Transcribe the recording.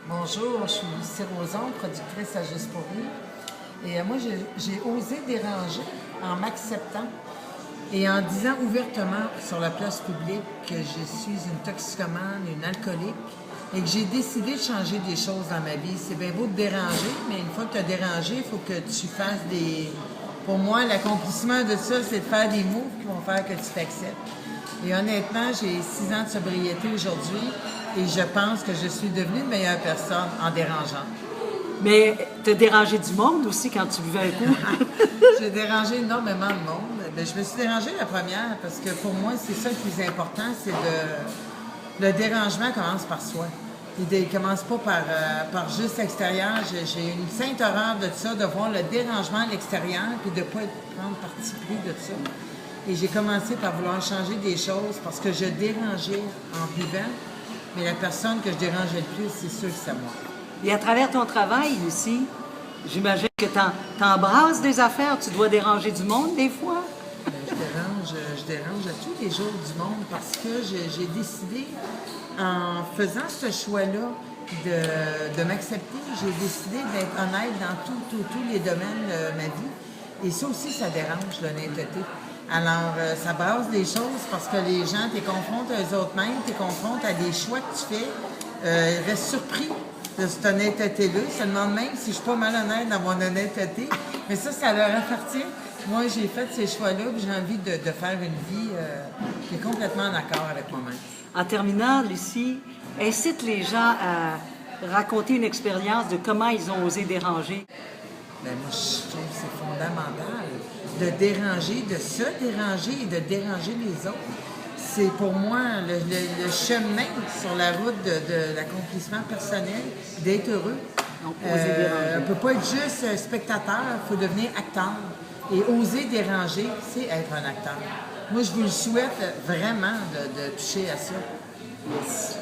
Bonjour, je suis Lucie Roson, productrice à Juste pour rire. Et moi, j'ai osé déranger en m'acceptant et en disant ouvertement sur la place publique que je suis une toxicomane, une alcoolique et que j'ai décidé de changer des choses dans ma vie. C'est bien beau de déranger, mais une fois que tu as dérangé, il faut que tu fasses des... Pour moi, l'accomplissement de ça, c'est de faire des moves qui vont faire que tu t'acceptes. Et honnêtement, j'ai 6 ans de sobriété aujourd'hui et je pense que je suis devenue une meilleure personne en dérangeant. Mais t'as dérangé du monde aussi quand tu buvais un coup. J'ai dérangé énormément de monde. Mais je me suis dérangée la première parce que pour moi, c'est ça le plus important, c'est de... Le dérangement commence par soi. Il ne commence pas par juste l'extérieur. J'ai une sainte horreur de ça, de voir le dérangement à l'extérieur et de ne pas prendre parti pris de ça. Et j'ai commencé par vouloir changer des choses parce que je dérangeais en buvant, mais la personne que je dérangeais le plus, c'est sûr que c'est moi. Et à travers ton travail, Lucie, j'imagine que t'embrasses des affaires, tu dois déranger du monde des fois. Je dérange à tous les jours du monde parce que j'ai décidé, en faisant ce choix-là de m'accepter, j'ai décidé d'être honnête dans tous les domaines de ma vie. Et ça aussi, ça dérange, l'honnêteté. Alors, ça brasse des choses parce que les gens, tu les confrontes à eux-mêmes, tu les confrontes à des choix que tu fais. Ils restent surpris de cette honnêteté-là. Ils se demandent même si je suis pas malhonnête dans mon honnêteté. Mais ça leur appartient. Moi, j'ai fait ces choix-là et j'ai envie de faire une vie qui est complètement en accord avec moi-même. En terminant, Lucie, incite les gens à raconter une expérience de comment ils ont osé déranger. Bien, moi, je trouve que c'est fondamental de déranger, de se déranger et de déranger les autres. C'est pour moi le chemin sur la route de l'accomplissement personnel, d'être heureux. Donc, oser déranger. On ne peut pas être juste spectateur, il faut devenir acteur. Et oser déranger, c'est être un acteur. Moi, je vous le souhaite vraiment de toucher à ça. Yes.